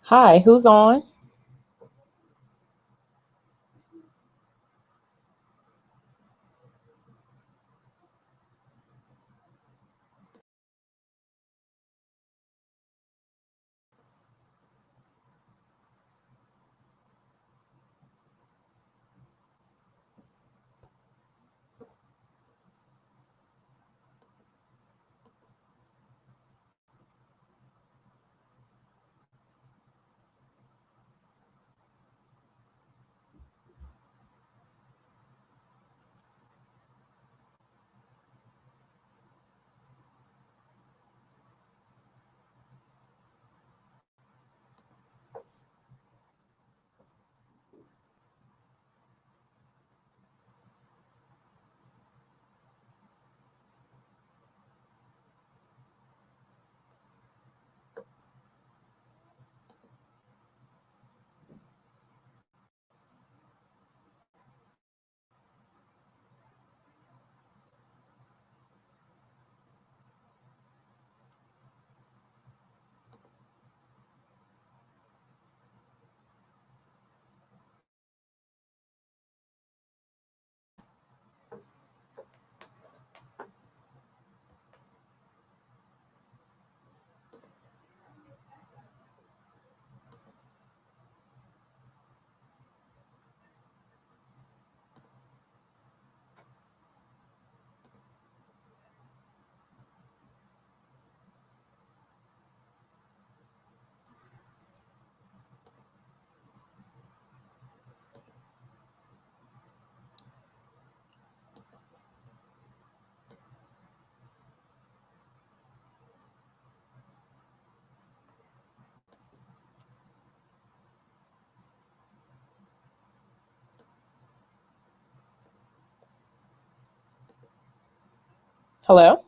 Hi, who's on? Hello?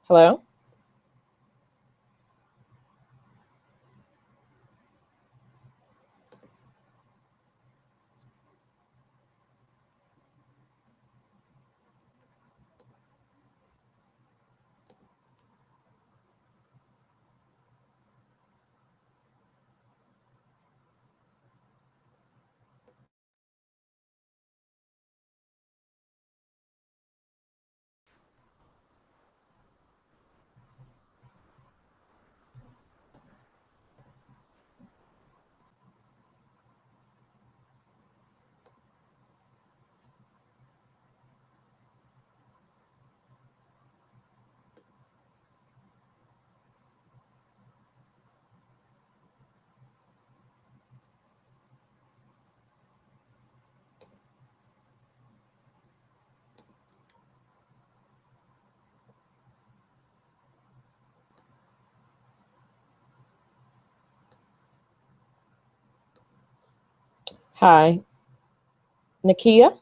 Hello? Hi, Nakia?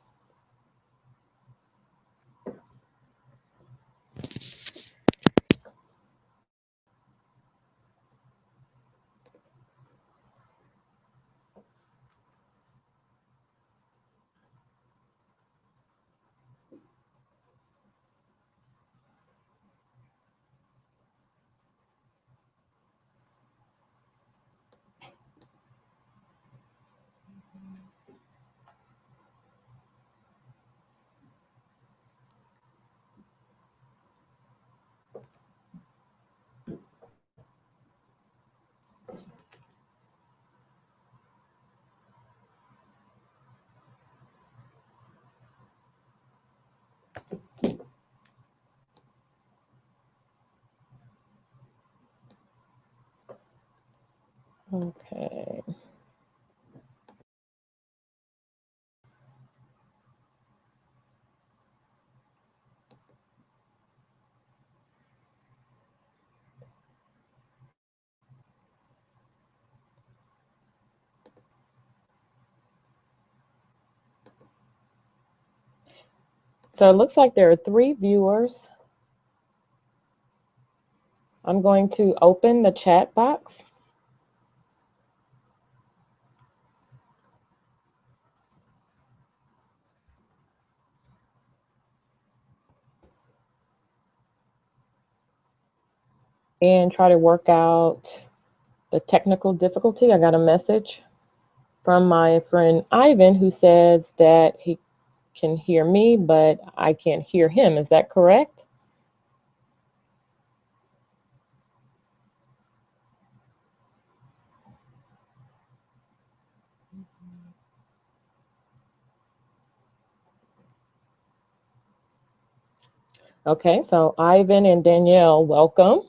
So it looks like there are 3 viewers. I'm going to open the chat box. And try to work out the technical difficulty. I got a message from my friend Ivan who says that he can hear me, but I can't hear him. Is that correct? Okay, so Ivan and Danielle, welcome.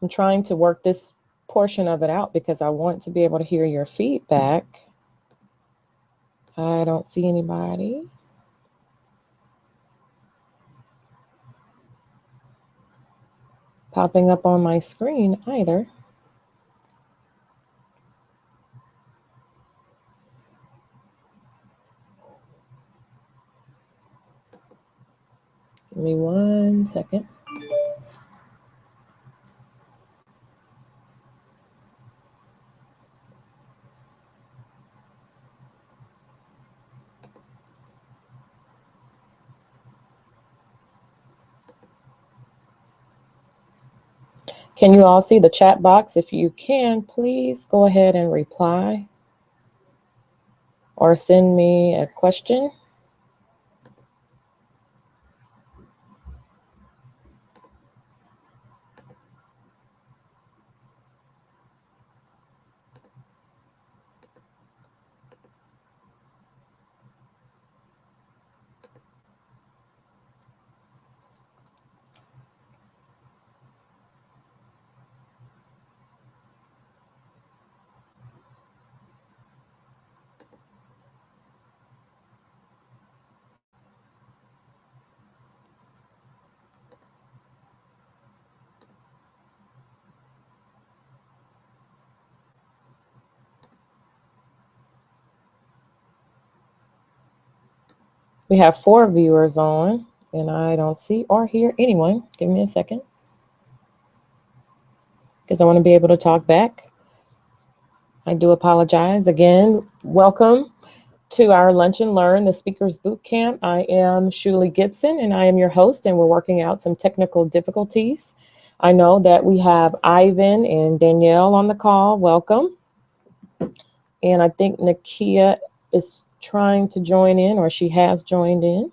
I'm trying to work this portion of it out because I want to be able to hear your feedback. I don't see anybody. Popping up on my screen either. Give me 1 second. Can you all see the chat box? If you can, please go ahead and reply or send me a question. We have 4 viewers on, and I don't see or hear anyone. Give me a second, because I want to be able to talk back. I do apologize. Again, welcome to our Lunch and Learn, the Speakers Bootcamp. I am Shuli Gibson, and I am your host, and we're working out some technical difficulties. I know that we have Ivan and Danielle on the call. Welcome. And I think Nakia is trying to join in, or she has joined in.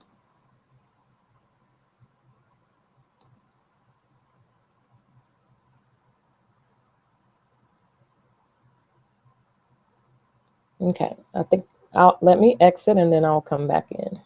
Okay, I think let me exit and then I'll come back in.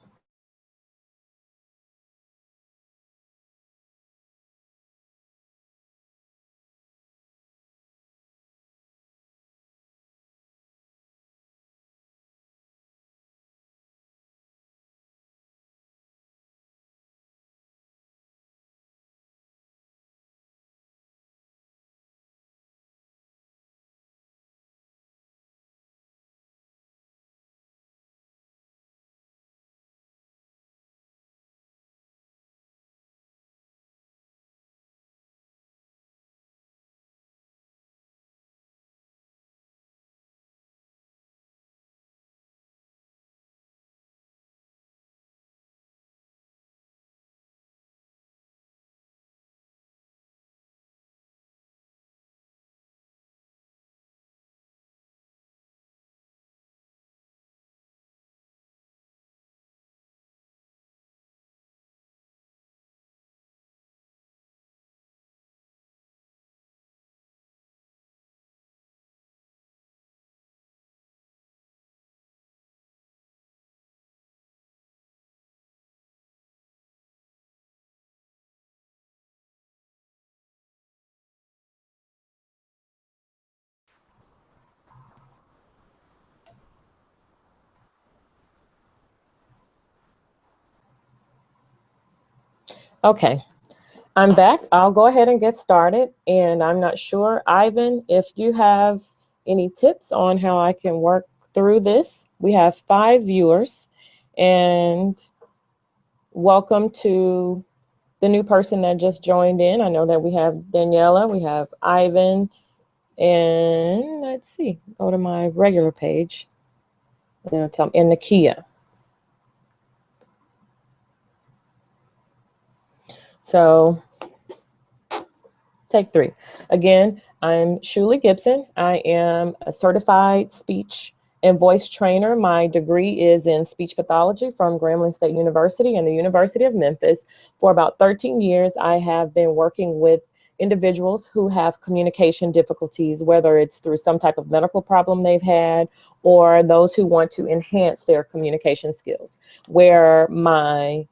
Okay, I'm back. I'll go ahead and get started. And I'm not sure, Ivan, if you have any tips on how I can work through this. We have 5 viewers, and welcome to the new person that just joined in. I know that we have Daniela, we have Ivan, and let's see, go to my regular page. And it'll tell me, and Nakia. So take 3. Again, I'm Shuli Gibson. I am a certified speech and voice trainer. My degree is in speech pathology from Grambling State University and the University of Memphis. For about 13 years, I have been working with individuals who have communication difficulties, whether it's through some type of medical problem they've had or those who want to enhance their communication skills. Where my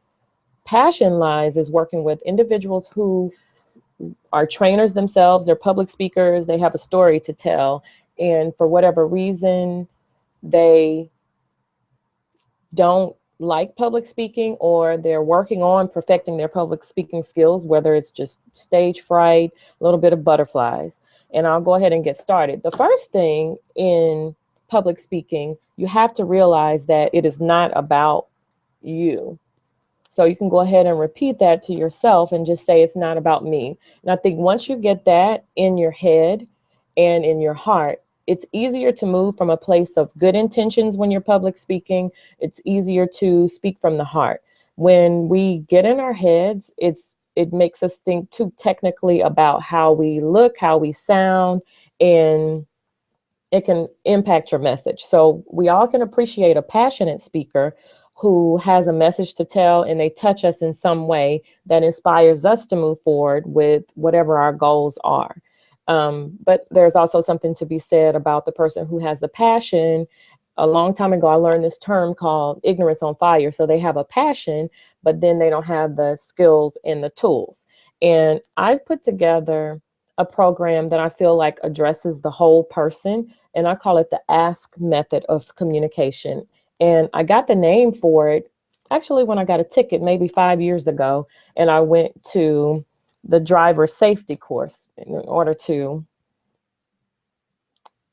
passion lies is working with individuals who are trainers themselves, they're public speakers, they have a story to tell, and for whatever reason, they don't like public speaking, or they're working on perfecting their public speaking skills, whether it's just stage fright, a little bit of butterflies. And I'll go ahead and get started. The first thing in public speaking, you have to realize that it is not about you. So you can go ahead and repeat that to yourself and just say, it's not about me. And I think once you get that in your head and in your heart, it's easier to move from a place of good intentions when you're public speaking. It's easier to speak from the heart. When we get in our heads, it makes us think too technically about how we look, how we sound, and it can impact your message. So we all can appreciate a passionate speaker who has a message to tell, and they touch us in some way that inspires us to move forward with whatever our goals are. But there's also something to be said about the person who has the passion. A long time ago, I learned this term called ignorance on fire. So they have a passion, but then they don't have the skills and the tools. And I've put together a program that I feel like addresses the whole person, and I call it the ask method of communication. And I got the name for it actually when I got a ticket maybe 5 years ago, and I went to the driver safety course in order to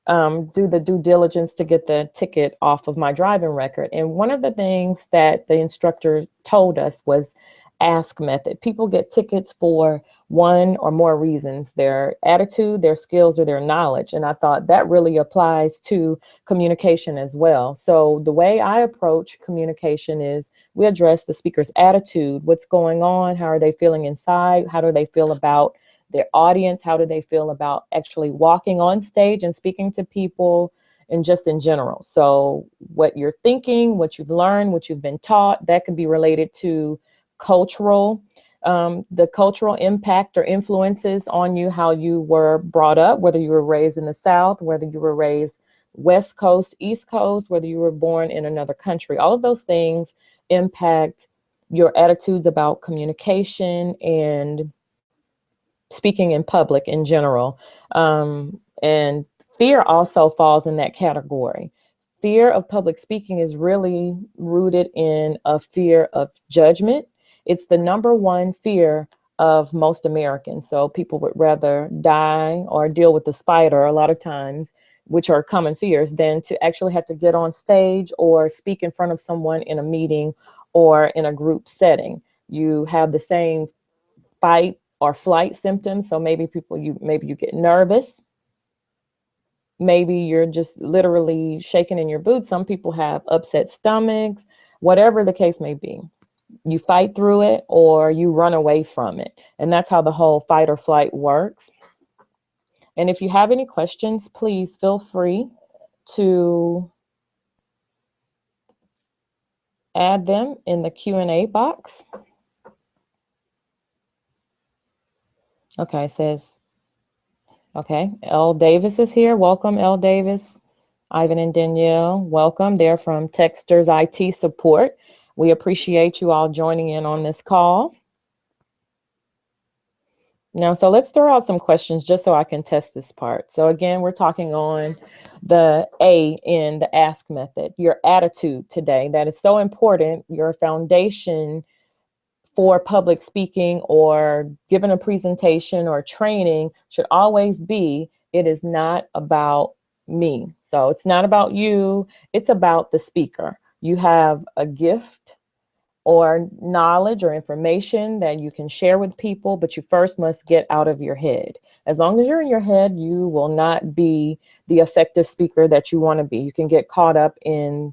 do the due diligence to get the ticket off of my driving record. And one of the things that the instructor told us was ask method. People get tickets for one or more reasons: their attitude, their skills, or their knowledge. And I thought that really applies to communication as well. So the way I approach communication is we address the speaker's attitude. What's going on? How are they feeling inside? How do they feel about their audience? How do they feel about actually walking on stage and speaking to people, and just in general? So what you're thinking, what you've learned, what you've been taught, that can be related to cultural, the cultural impact or influences on you, how you were brought up, whether you were raised in the South, whether you were raised West Coast, East Coast, whether you were born in another country. All of those things impact your attitudes about communication and speaking in public in general. And fear also falls in that category. Fear of public speaking is really rooted in a fear of judgment. It's the number one fear of most Americans. So people would rather die or deal with the spider a lot of times, which are common fears, than to actually have to get on stage or speak in front of someone in a meeting or in a group setting. You have the same fight or flight symptoms. So maybe you get nervous. Maybe you're just literally shaking in your boots. Some people have upset stomachs, whatever the case may be. You fight through it or you run away from it. And that's how the whole fight or flight works. And if you have any questions, please feel free to add them in the Q&A box. Okay, it says, okay, L. Davis is here. Welcome, L. Davis. Ivan and Danielle, welcome. They're from Texters IT Support. We appreciate you all joining in on this call. Now, so let's throw out some questions just so I can test this part. So again, we're talking on the A in the ask method, your attitude today. That is so important. Your foundation for public speaking or giving a presentation or training should always be, it is not about me. So it's not about you, it's about the speaker. You have a gift or knowledge or information that you can share with people, but you first must get out of your head. As long as you're in your head, you will not be the effective speaker that you want to be. You can get caught up in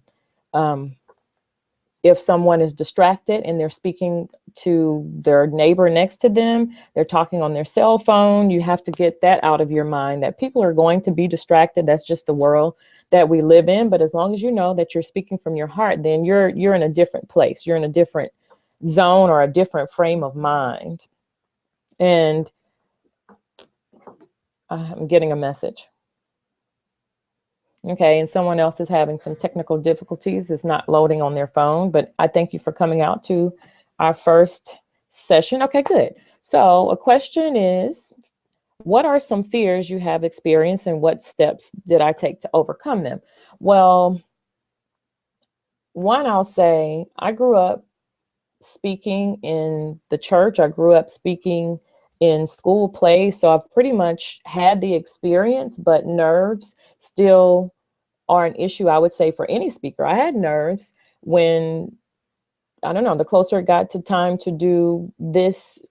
if someone is distracted and they're speaking to their neighbor next to them, they're talking on their cell phone, you have to get that out of your mind, that people are going to be distracted. That's just the world that we live in. But as long as you know that you're speaking from your heart, then you're in a different place. You're in a different zone or a different frame of mind. And I'm getting a message. Okay, and someone else is having some technical difficulties. It's not loading on their phone, but I thank you for coming out to our first session. Okay, good. So a question is, what are some fears you have experienced and what steps did I take to overcome them? Well, one, I'll say I grew up speaking in the church. I grew up speaking in school plays. So I've pretty much had the experience, but nerves still are an issue, I would say, for any speaker. I had nerves when, I don't know, the closer it got to time to do this,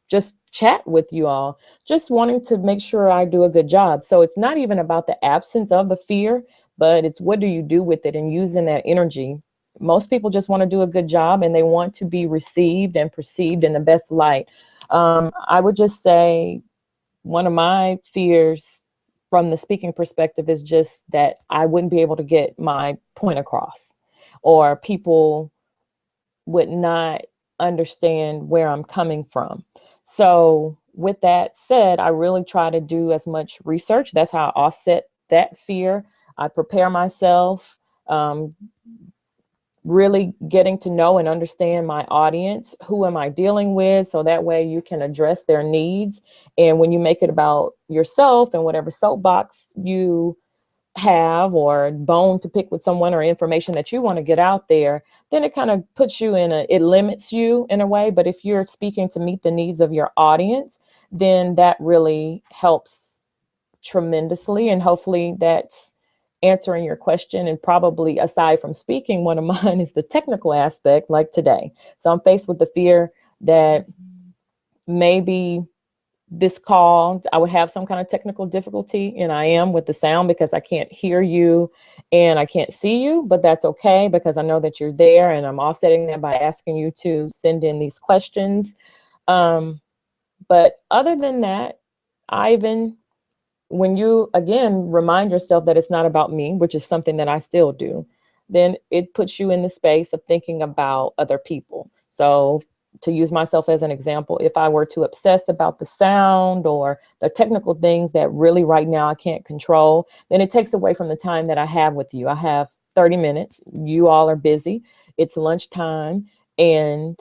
just chat with you all, just wanting to make sure I do a good job. So it's not even about the absence of the fear, but it's what do you do with it and using that energy. Most people just want to do a good job and they want to be received and perceived in the best light. I would just say one of my fears from the speaking perspective is just that I wouldn't be able to get my point across, or people would not understand where I'm coming from. So with that said, I really try to do as much research. That's how I offset that fear. I prepare myself, really getting to know and understand my audience. Who am I dealing with? So that way you can address their needs. And when you make it about yourself and whatever soapbox you have or bone to pick with someone or information that you want to get out there, then it kind of puts you in it limits you in a way. But if you're speaking to meet the needs of your audience, then that really helps tremendously. And hopefully that's answering your question. And probably aside from speaking, one of mine is the technical aspect, like today. So I'm faced with the fear that maybe this call, I would have some kind of technical difficulty, and I am with the sound because I can't hear you and I can't see you, but that's okay because I know that you're there, and I'm offsetting that by asking you to send in these questions. But other than that, Ivan, when you, again, remind yourself that it's not about me, which is something that I still do, then it puts you in the space of thinking about other people. So to use myself as an example, if I were to obsess about the sound or the technical things that really right now I can't control, then it takes away from the time that I have with you. I have 30 minutes. You all are busy. It's lunchtime. And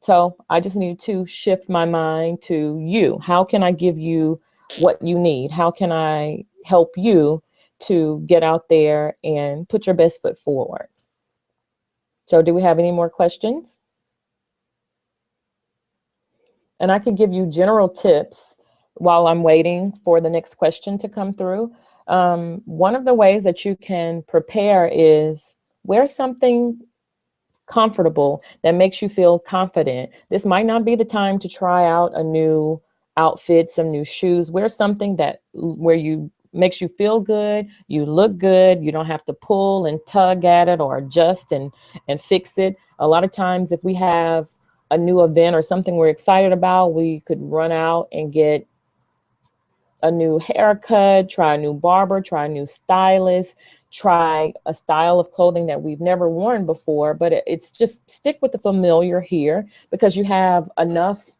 so I just need to shift my mind to you. How can I give you what you need? How can I help you to get out there and put your best foot forward? So do we have any more questions? And I can give you general tips while I'm waiting for the next question to come through. One of the ways that you can prepare is wear something comfortable that makes you feel confident. This might not be the time to try out a new outfit, some new shoes. Wear something that where you makes you feel good, you look good, you don't have to pull and tug at it or adjust and fix it. A lot of times if we have a new event or something we're excited about, we could run out and get a new haircut, try a new barber, try a new stylist, try a style of clothing that we've never worn before. But it's just stick with the familiar here because you have enough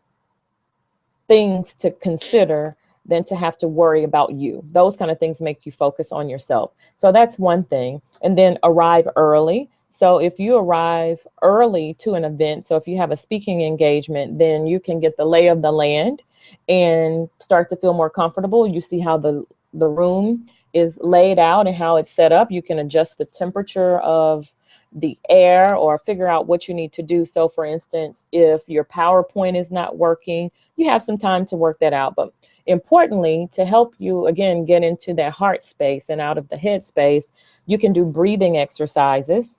things to consider than to have to worry about you. Those kind of things make you focus on yourself. So that's one thing. And then arrive early. So if you arrive early to an event, so if you have a speaking engagement, then you can get the lay of the land and start to feel more comfortable. You see how the room is laid out and how it's set up. You can adjust the temperature of the air or figure out what you need to do. So for instance, if your PowerPoint is not working, you have some time to work that out. But importantly, to help you, again, get into that heart space and out of the head space, you can do breathing exercises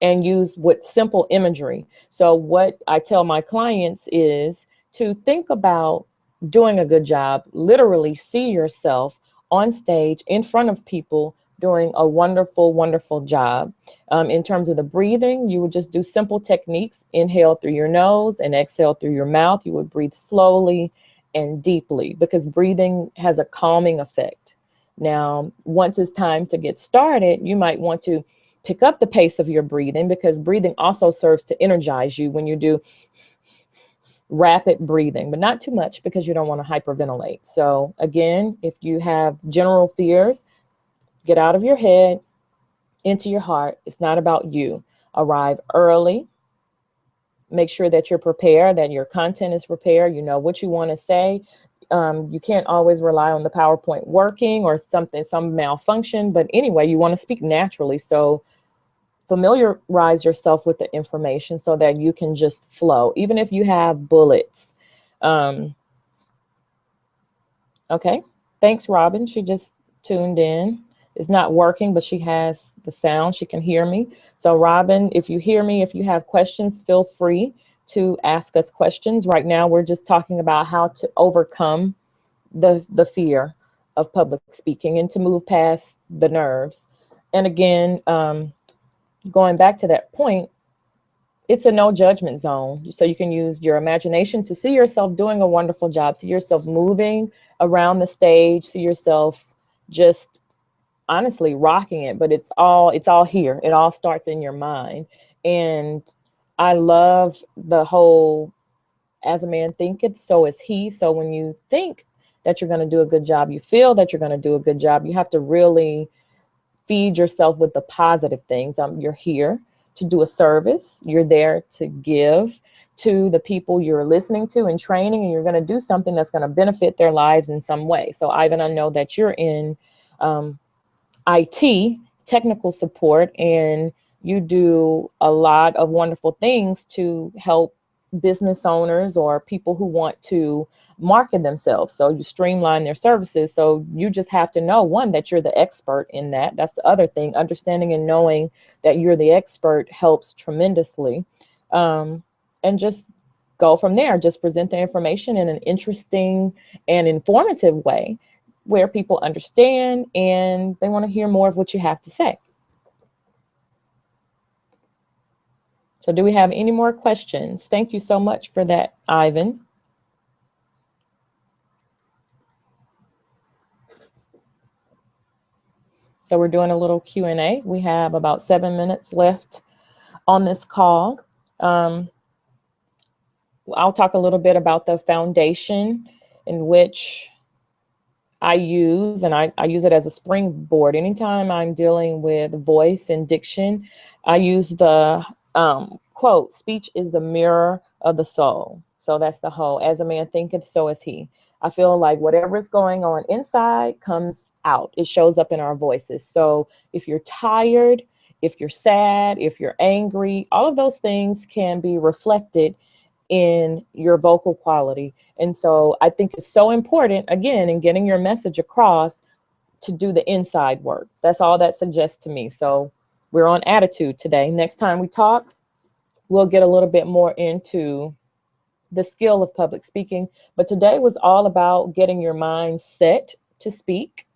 and use with simple imagery. So what I tell my clients is to think about doing a good job, literally see yourself on stage in front of people doing a wonderful, wonderful job. In terms of the breathing, you would just do simple techniques. Inhale through your nose and exhale through your mouth. You would breathe slowly and deeply because breathing has a calming effect. Now, once it's time to get started, you might want to pick up the pace of your breathing because breathing also serves to energize you when you do rapid breathing, but not too much because you don't want to hyperventilate. So again, if you have general fears, get out of your head, into your heart. It's not about you. Arrive early. Make sure that you're prepared, that your content is prepared. You know what you want to say. You can't always rely on the PowerPoint working or some malfunction. But anyway, you want to speak naturally. So familiarize yourself with the information so that you can just flow, even if you have bullets. Okay, thanks, Robin. She just tuned in. It's not working, but she has the sound. She can hear me. So Robin, if you hear me, if you have questions, feel free to ask us questions. Right now, we're just talking about how to overcome the fear of public speaking and to move past the nerves. And again, going back to that point, it's a no judgment zone. So you can use your imagination to see yourself doing a wonderful job, see yourself moving around the stage, see yourself just honestly rocking it. But it's all here. It all starts in your mind. And I love the whole as a man thinketh, so is he. So when you think that you're going to do a good job, you feel that you're going to do a good job, you have to really feed yourself with the positive things. You're here to do a service. You're there to give to the people you're listening to and training, and you're going to do something that's going to benefit their lives in some way. So Ivan, I know that you're in IT, technical support, and you do a lot of wonderful things to help business owners or people who want to market themselves. So you streamline their services. So you just have to know, one, that you're the expert in that. That's the other thing. Understanding and knowing that you're the expert helps tremendously. And just go from there. Just present the information in an interesting and informative way where people understand and they want to hear more of what you have to say. So do we have any more questions? Thank you so much for that, Ivan. So we're doing a little Q&A. We have about 7 minutes left on this call. I'll talk a little bit about the foundation in which I use, and I use it as a springboard. Anytime I'm dealing with voice and diction, I use the quote, speech is the mirror of the soul. So that's the whole, as a man thinketh, so is he. I feel like whatever is going on inside comes out. It shows up in our voices. So if you're tired, if you're sad, if you're angry, all of those things can be reflected in your vocal quality. And so I think it's so important, again, in getting your message across, to do the inside work. That's all that suggests to me. So we're on attitude today. Next time we talk, we'll get a little bit more into the skill of public speaking. But today was all about getting your mind set to speak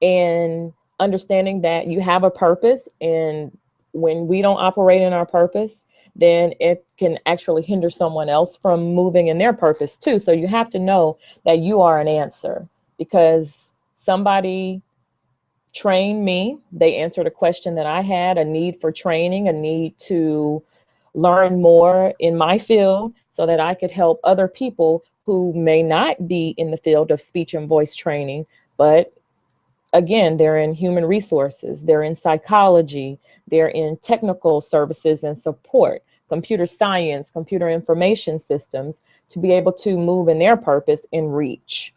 and understanding that you have a purpose. And when we don't operate in our purpose, then it can actually hinder someone else from moving in their purpose too. So you have to know that you are an answer, because somebody trained me. They answered a question that I had, a need for training, a need to learn more in my field so that I could help other people who may not be in the field of speech and voice training, but again, they're in human resources, they're in psychology, they're in technical services and support, computer science, computer information systems, to be able to move in their purpose and reach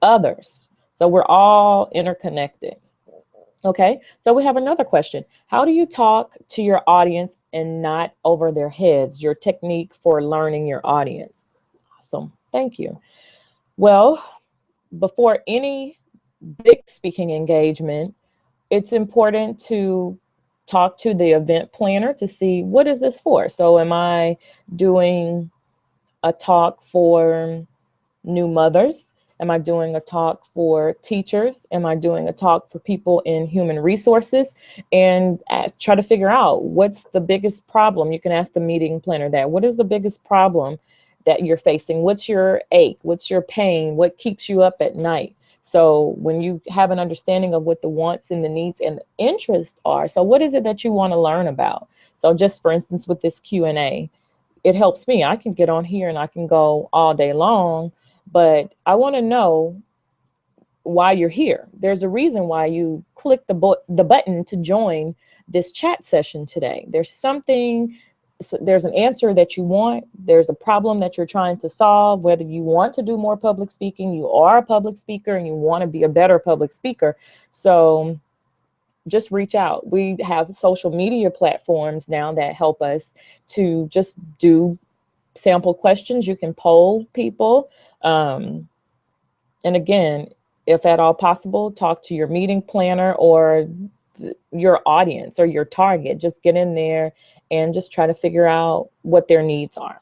others. So we're all interconnected. Okay, so we have another question. How do you talk to your audience and not over their heads? Your technique for learning your audience. Awesome, thank you. Well, before any big speaking engagement, it's important to talk to the event planner to see what is this for. So am I doing a talk for new mothers? Am I doing a talk for teachers? Am I doing a talk for people in human resources? And try to figure out what's the biggest problem. You can ask the meeting planner that. What is the biggest problem that you're facing? What's your ache? What's your pain? What keeps you up at night? So when you have an understanding of what the wants and the needs and the interests are, so what is it that you want to learn about? So just for instance, with this Q&A, it helps me. I can get on here and I can go all day long, but I want to know why you're here. There's a reason why you click the button to join this chat session today. There's something, there's an answer that you want. There's a problem that you're trying to solve, whether you want to do more public speaking, you are a public speaker and you want to be a better public speaker. So just reach out. We have social media platforms now that help us to just do sample questions. You can poll people. And again, if at all possible, talk to your meeting planner or your audience or your target. Just get in there and just try to figure out what their needs are.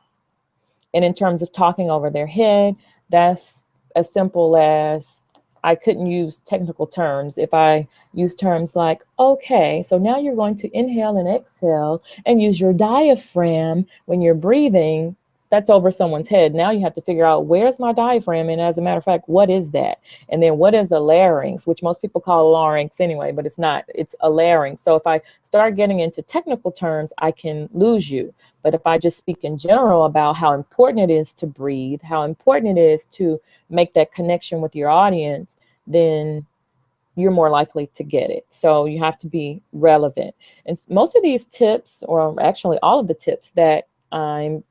And in terms of talking over their head, that's as simple as I couldn't use technical terms. If I use terms like, okay, so now you're going to inhale and exhale and use your diaphragm when you're breathing, that's over someone's head. Now you have to figure out, where's my diaphragm? And as a matter of fact, what is that? And then what is a larynx, which most people call larynx anyway, but it's not, it's a larynx. So if I start getting into technical terms, I can lose you. But if I just speak in general about how important it is to breathe, how important it is to make that connection with your audience, then you're more likely to get it. So you have to be relevant. And most of these tips, or actually all of the tips that I'm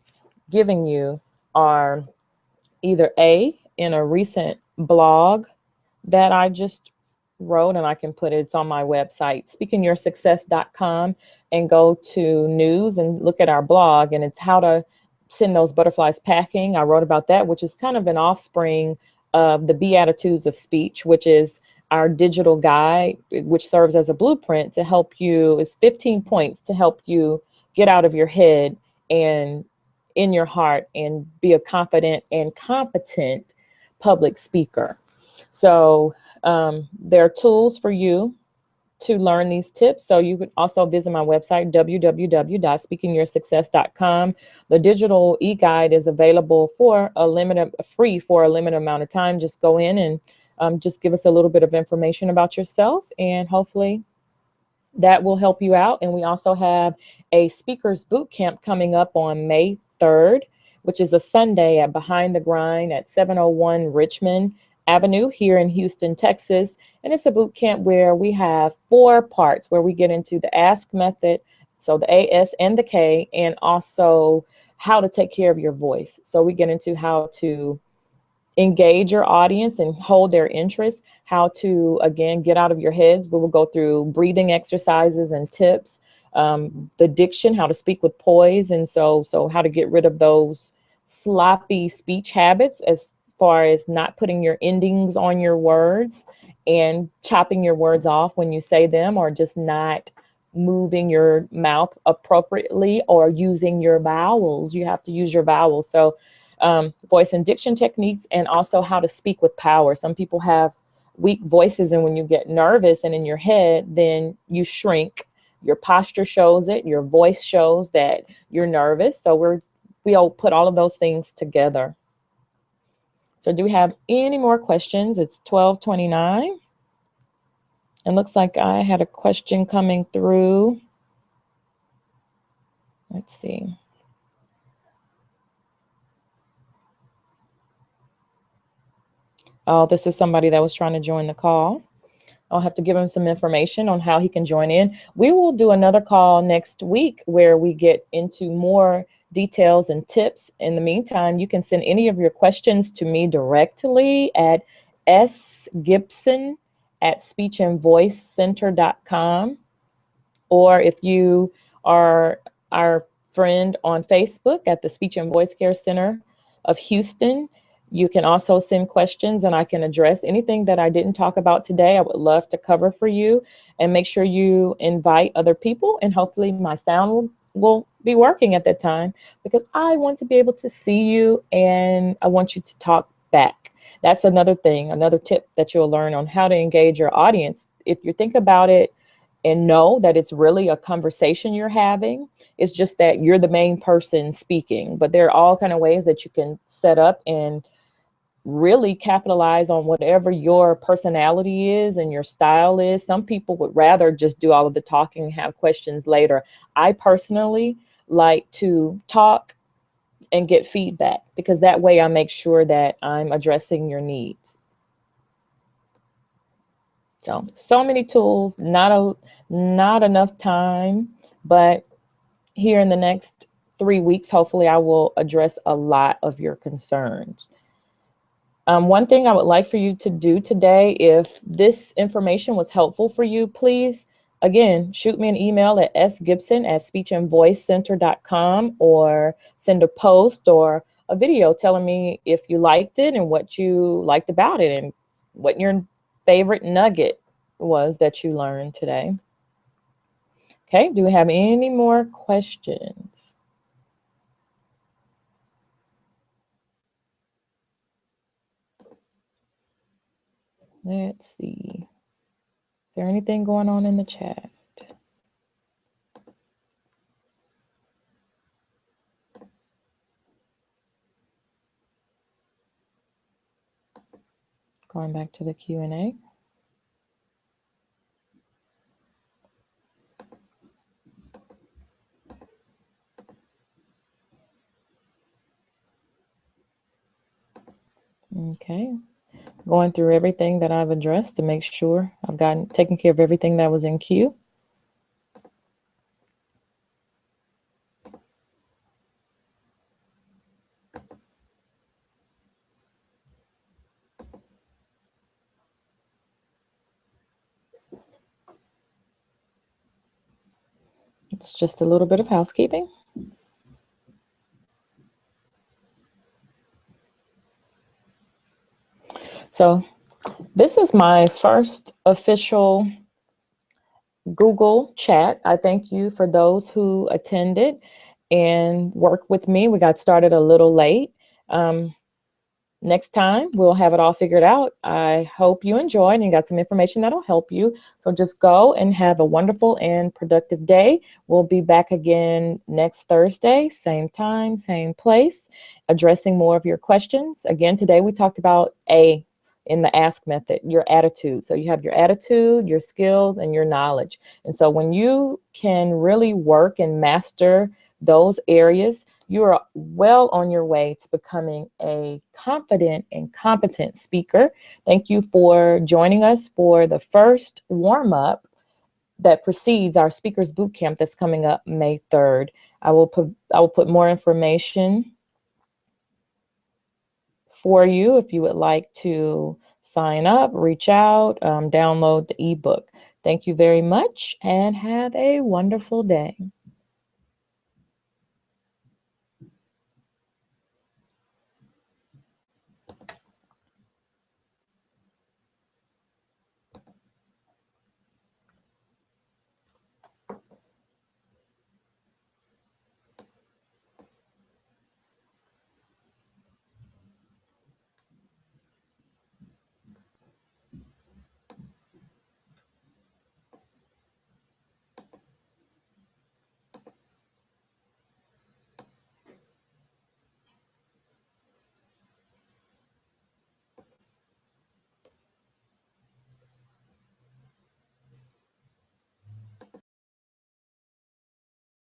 giving you, are either in a recent blog that I just wrote, and I can put it, it's on my website, speakingyoursuccess.com, and go to news and look at our blog, and it's how to send those butterflies packing. I wrote about that, which is kind of an offspring of the Beatitudes of Speech, which is our digital guide, which serves as a blueprint to help you. It's 15 points to help you get out of your head and in your heart and be a confident and competent public speaker. So there are tools for you to learn these tips. So you could also visit my website, www.speakingyoursuccess.com. The digital e-guide is available for free for a limited amount of time. Just go in and just give us a little bit of information about yourself, and hopefully that will help you out. And we also have a speakers boot camp coming up on May 3rd, which is a Sunday at Behind the Grind at 701 Richmond Avenue here in Houston, Texas. And it's a boot camp where we have 4 parts where we get into the ask method, so the AS and the K, and also how to take care of your voice. So we get into how to engage your audience and hold their interest, how to, again, get out of your heads. We will go through breathing exercises and tips, the diction, how to speak with poise, and so how to get rid of those sloppy speech habits as far as not putting your endings on your words and chopping your words off when you say them, or just not moving your mouth appropriately or using your vowels. You have to use your vowels. So voice and diction techniques, and also how to speak with power. Some people have weak voices, and when you get nervous and in your head, then you shrink. Your posture shows it. Your voice shows that you're nervous. So we'll put all of those things together. So do we have any more questions? It's 12:29. And looks like I had a question coming through. Let's see. Oh, this is somebody that was trying to join the call. I'll have to give him some information on how he can join in. We will do another call next week where we get into more details and tips. In the meantime, you can send any of your questions to me directly at sgibson at speechandvoicecenter.com. Or if you are our friend on Facebook at the Speech and Voice Care Center of Houston, you can also send questions and I can address anything that I didn't talk about today. I would love to cover for you, and make sure you invite other people, and hopefully my sound will be working at that time, because I want to be able to see you and I want you to talk back. That's another thing, another tip that you'll learn on how to engage your audience. If you think about it and know that it's really a conversation you're having, it's just that you're the main person speaking, but there are all kind of ways that you can set up and really capitalize on whatever your personality is and your style is. Some people would rather just do all of the talking and have questions later. I personally like to talk and get feedback, because that way I make sure that I'm addressing your needs. So many tools, not enough time, but here in the next 3 weeks, hopefully I will address a lot of your concerns. One thing I would like for you to do today, if this information was helpful for you, please, again, shoot me an email at sgibson@speechandvoicecenter.com, or send a post or a video telling me if you liked it and what you liked about it and what your favorite nugget was that you learned today. Okay, do we have any more questions? Let's see. Is there anything going on in the chat? Going back to the Q&A. Okay, going through everything that I've addressed to make sure I've taken care of everything that was in queue. It's just a little bit of housekeeping. So this is my first official Google chat. I thank you for those who attended and worked with me. We got started a little late. Next time, we'll have it all figured out. I hope you enjoyed and you got some information that'll help you. So just go and have a wonderful and productive day. We'll be back again next Thursday, same time, same place, addressing more of your questions. Again, today we talked about in the ask method, your attitude. So you have your attitude, your skills, and your knowledge. And so when you can really work and master those areas, you are well on your way to becoming a confident and competent speaker. Thank you for joining us for the first warm-up that precedes our Speakers Bootcamp that's coming up May 3rd. I will put more information for you if you would like to sign up, reach out, download the ebook. Thank you very much and have a wonderful day.